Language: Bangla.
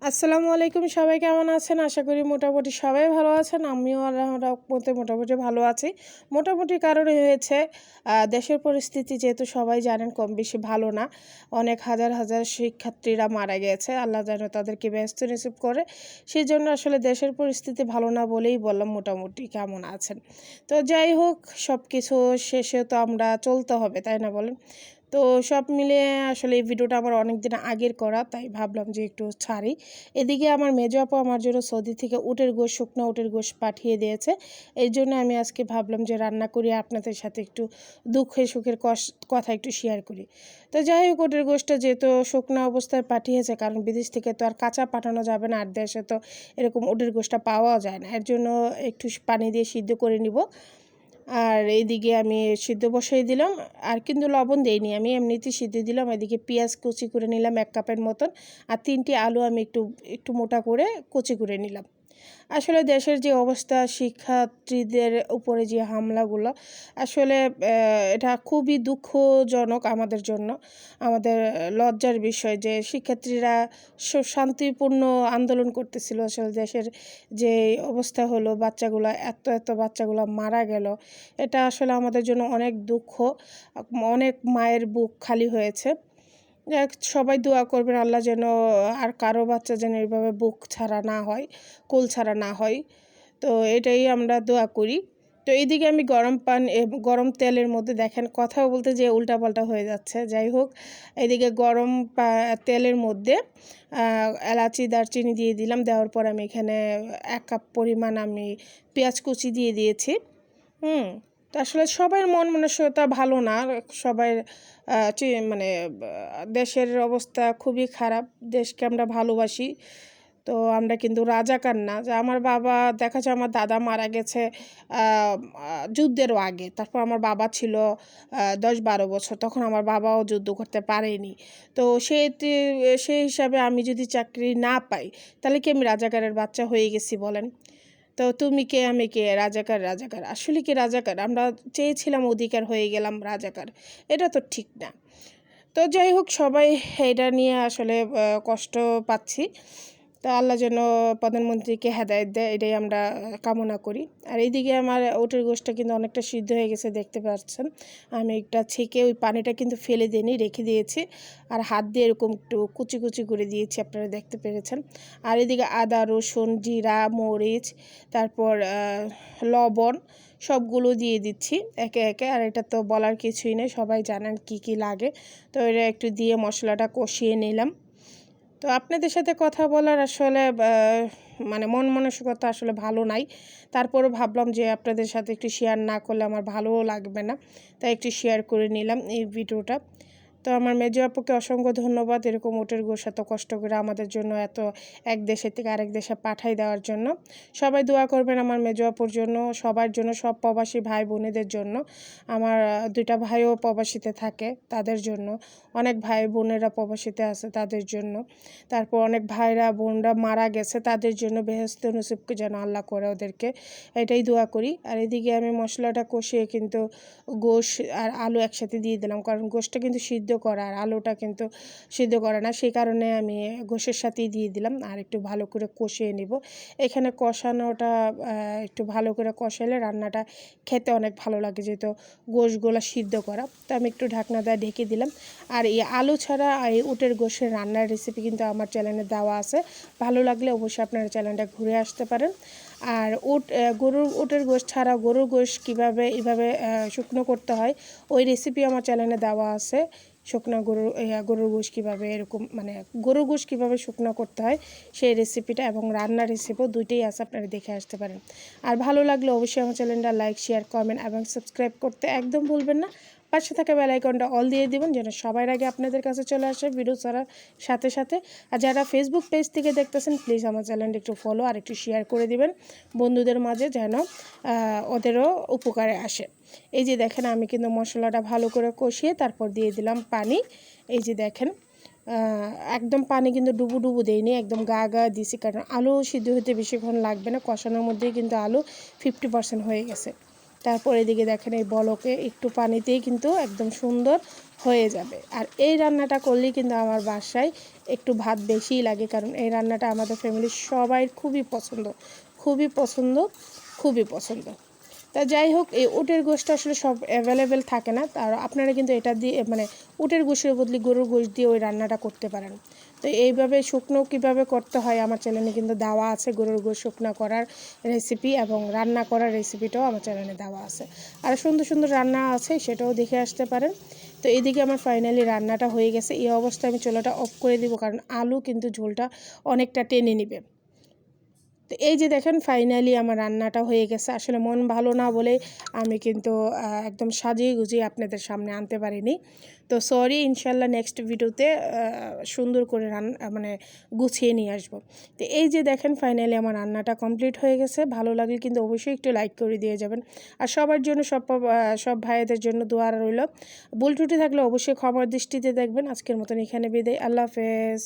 আসসালামু আলাইকুম, সবাই কেমন আছেন? আশা করি মোটামুটি সবাই ভালো আছেন। আমিও আল্লাহর রহমতে মোটামুটি ভালো আছি। মোটামুটি কারণে হয়েছে দেশের পরিস্থিতি যেহেতু সবাই জানেন কম বেশি ভালো না। অনেক হাজার, হাজার শিক্ষার্থীরা মারা গেছে। আল্লাহ যেন তাদেরকে ব্যস্ত নসিব করে। সেজন্য আসলে দেশের পরিস্থিতি ভালো না বলেই বললাম মোটামুটি কেমন আছেন। তো যাই হোক, সবকিছু শেষে তো আমরা চলতে হবে, তাই না বলেন? তো সব মিলিয়ে আসলে এই ভিডিওটা আমার অনেকদিন আগের করা, তাই ভাবলাম যে একটু ছাড়ি। এদিকে আমার মেজো আপু আমার জন্য সৌদি থেকে উটের গোশত, শুকনো উটের গোশত পাঠিয়ে দিয়েছে। এই জন্য আমি আজকে ভাবলাম যে রান্না করি, আপনাদের সাথে একটু দুঃখে সুখের কথা একটু শেয়ার করি। তো যাই হোক, উটের গোশতটা যেহেতু শুকনো অবস্থায় পাঠিয়েছে, কারণ বিদেশ থেকে তো আর কাঁচা পাঠানো যাবে না, আর দেশে তো এরকম উটের গোশতটা পাওয়াও যায় না। এর জন্য একটু পানি দিয়ে সিদ্ধ করে নিব। আর এইদিকে আমি সিদ্ধ বসাই দিলাম। আর কিন্তু লবণ দেইনি, আমি এমনিতেই সিদ্ধ দিলাম। এদিকে পেঁয়াজ কুচি করে নিলাম 1 কাপের মতন। আর 3টি আলু আমি একটু একটু মোটা করে কুচি করে নিলাম। আসলে দেশের যে অবস্থা, শিক্ষার্থীদের উপরে যে হামলাগুলো, আসলে এটা খুবই দুঃখজনক আমাদের জন্য। আমাদের লজ্জার বিষয় যে শিক্ষার্থীরা শান্তিপূর্ণ আন্দোলন করতেছিল। আসলে দেশের যে অবস্থা হলো, বাচ্চাগুলো এত বাচ্চাগুলো মারা গেল, এটা আসলে আমাদের জন্য অনেক দুঃখ। অনেক মায়ের বুক খালি হয়েছে। সবাই দোয়া করবেন আল্লাহ যেন আর কারো বাচ্চা যেন এইভাবে বুক ছাড়া না হয়, কোল ছাড়া না হয়। তো এটাই আমরা দোয়া করি। তো এইদিকে আমি গরম তেলের মধ্যে দেখেন কথা বলতে যেয়ে উল্টাপাল্টা হয়ে যাচ্ছে। যাই হোক, এদিকে গরম তেলের মধ্যে এলাচি দারচিনি দিয়ে দিলাম। দেওয়ার পর আমি এখানে 1 কাপ পরিমাণ আমি পেঁয়াজ কুচি দিয়ে দিয়েছি। তো আসলে সবার মন মানসিকতা ভালো না। সবাই মানে দেশের অবস্থা খুবই খারাপ। দেশকে আমরা ভালোবাসি। তো আমরা কিন্তু রাজাকার না। যে আমার বাবা, দেখা যায় আমার দাদা মারা গেছে আ আ যুদ্ধেরও আগে। তারপর আমার বাবা ছিল ১০-১২ বছর। তখন আমার বাবাও যুদ্ধ করতে পারেনি। তো সেই হিসাবে আমি যদি চাকরি না পাই, তাহলে কি আমি রাজাকারের বাচ্চা হয়ে গেছি বলেন? তো তুমি কে আমি কে, রাজাকার। আসলে কি রাজাকার? আমরা চেয়েছিলাম অধিকার, হয়ে গেলাম রাজাকার। এটা তো ঠিক না। তো যাই হোক, সবাই এটা নিয়ে আসলে কষ্ট পাচ্ছি। তো আল্লাহ যেন প্রধানমন্ত্রীকে হেদায়েত দেয়, এটাই আমরা কামনা করি। আর এইদিকে আমার উটের গোশতটা কিন্তু অনেকটা সিদ্ধ হয়ে গেছে, দেখতে পাচ্ছেন। আমি একটা ছেঁকে ওই পানিটা কিন্তু ফেলে দিইনি, রেখে দিয়েছি। আর হাত দিয়ে এরকম একটু কুচি করে দিয়েছি, আপনারা দেখতে পেরেছেন। আর এদিকে আদা, রসুন, জিরা, মরিচ, তারপর লবণ সবগুলো দিয়ে দিচ্ছি একে একে। আর এটা তো বলার কিছুই নেই, সবাই জানেন কি লাগে। তো এটা একটু দিয়ে মশলাটা কষিয়ে নিলাম। তো আপনাদের সাথে কথা বলার আসলে মানে মন মানসিকতা আসলে ভালো নাই। তারপরও ভাবলাম যে আপনাদের সাথে একটু শেয়ার না করলে আমার ভালোও লাগবে না। তাই একটু শেয়ার করে নিলাম এই ভিডিওটা। তো আমার মেজো আপুকে অসংখ্য ধন্যবাদ, এরকম উটের গোশত এত কষ্ট করে আমাদের জন্য এক দেশের থেকে আরেক দেশে পাঠাই দেওয়ার জন্য। সবাই দোয়া করবেন আমার মেজো আপুর জন্য, সবার জন্য, সব প্রবাসী ভাই বোনেদের জন্য। আমার 2টা ভাইও প্রবাসীতে থাকে, তাদের জন্য। অনেক ভাই বোনেরা প্রবাসীতে আছে, তাদের জন্য। তারপর অনেক ভাইরা বোনরা মারা গেছে, তাদের জন্য বেহেশতে নসিবকে যেন আল্লাহ করে ওদেরকে, এটাই দোয়া করি। আর এদিকে আমি মশলাটা কষিয়ে কিন্তু গোশ আর আলু একসাথে দিয়ে দিলাম, কারণ গোশটা কিন্তু সিদ্ধ করা আর আলুটা কিন্তু সিদ্ধ করা না, সেই কারণে আমি গোশের সাথেই দিয়ে দিলাম। আর একটু ভালো করে কষিয়ে নিব। এখানে কষানোটা একটু ভালো করে কষালে রান্নাটা খেতে অনেক ভালো লাগে, যেহেতু গোশগুলো সিদ্ধ করা। তো আমি একটু ঢাকনা দিয়ে ঢেকে দিলাম। আর এই আলু ছাড়া এই উটের গোশের রান্নার রেসিপি কিন্তু আমার চ্যানেলে দেওয়া আছে। ভালো লাগলে অবশ্যই আপনারা চ্যানেলটা ঘুরে আসতে পারেন। আর গরুর উটের গোশ ছাড়া গরুর গোশ কীভাবে এভাবে শুকনো করতে হয়, ওই রেসিপি আমার চ্যানেলে দেওয়া আছে। শুকনো গরুর গোশ কীভাবে এরকম মানে গরুর গোশ কীভাবে শুকনো করতে হয়, সেই রেসিপিটা এবং রান্নার রেসিপিও দুইটাই আছে, আপনারা দেখে আসতে পারেন। আর ভালো লাগলে অবশ্যই আমার চ্যানেলটা লাইক, শেয়ার, কমেন্ট এবং সাবস্ক্রাইব করতে একদম ভুলবেন না। পাশে থাকা বেল আইকনটা অল দিয়ে দিবেন, যেন সবার আগে আপনাদের কাছে চলে আসে ভিডিও ছাড়ার সাথে। আর যারা ফেসবুক পেজ থেকে দেখতেছেন, প্লিজ আমার চ্যানেলটা একটু ফলো আর একটু শেয়ার করে দিবেন বন্ধুদের মাঝে, যেন ওদেরও উপকারে আসে। এই যে দেখেন, আমি কিন্তু মশলাটা ভালো করে কষিয়ে তারপর দিয়ে দিলাম পানি। এই যে দেখেন, একদম পানি কিন্তু ডুবু দেয়নি, একদম গা দিছি, কারণ আলু সিদ্ধ হতে বেশিক্ষণ লাগবে না, কষানোর মধ্যেই কিন্তু আলু 50% হয়ে গেছে। তারপর এদিকে দেখেন এই বলকে একটু পানিতেই কিন্তু একদম সুন্দর হয়ে যাবে। আর এই রান্নাটা করলেই কিন্তু আমার বাসায় একটু ভাত বেশিই লাগে, কারণ এই রান্নাটা আমাদের ফ্যামিলির সবাই খুবই পছন্দ, খুবই পছন্দ, খুবই পছন্দ। তা যাই হোক, এই উটের গোশটা আসলে সব অ্যাভেলেবেল থাকে না, আর আপনারা কিন্তু এটা দিয়ে মানে উটের গোশের বদলে গরুর গোশ দিয়ে ওই রান্নাটা করতে পারেন। তো এইভাবে শুকনো কীভাবে করতে হয় আমার চ্যানেলে কিন্তু দেওয়া আছে, গরুর গোশ শুকনো করার রেসিপি এবং রান্না করার রেসিপিটাও আমার চ্যানেলে দেওয়া আছে। আর সুন্দর সুন্দর রান্না আছে, সেটাও দেখে আসতে পারেন। তো এদিকে আমার ফাইনালি রান্নাটা হয়ে গেছে। এই অবস্থায় আমি চুলাটা অফ করে দিব, কারণ আলু কিন্তু ঝোলটা অনেকটা টেনে নেবে। তো এই যে দেখেন ফাইনালি আমার রান্নাটা হয়ে গেছে। আসলে মন ভালো না বলে আমি কিন্তু একদম সাজিয়ে গুজিয়ে আপনাদের সামনে আনতে পারিনি। তো সরি, ইনশাল্লাহ নেক্সট ভিডিওতে সুন্দর করে মানে গুছিয়ে নিয়ে আসবো। তো এই যে দেখেন ফাইনালি আমার রান্নাটা কমপ্লিট হয়ে গেছে। ভালো লাগলে কিন্তু অবশ্যই একটু লাইক করে দিয়ে যাবেন। আর সবার জন্য সব ভাইদের জন্য দোয়া রইল। ভুল ত্রুটি থাকলে অবশ্যই ক্ষমার দৃষ্টিতে দেখবেন। আজকের মতন এখানে বিদায়। আল্লাহ হাফেজ।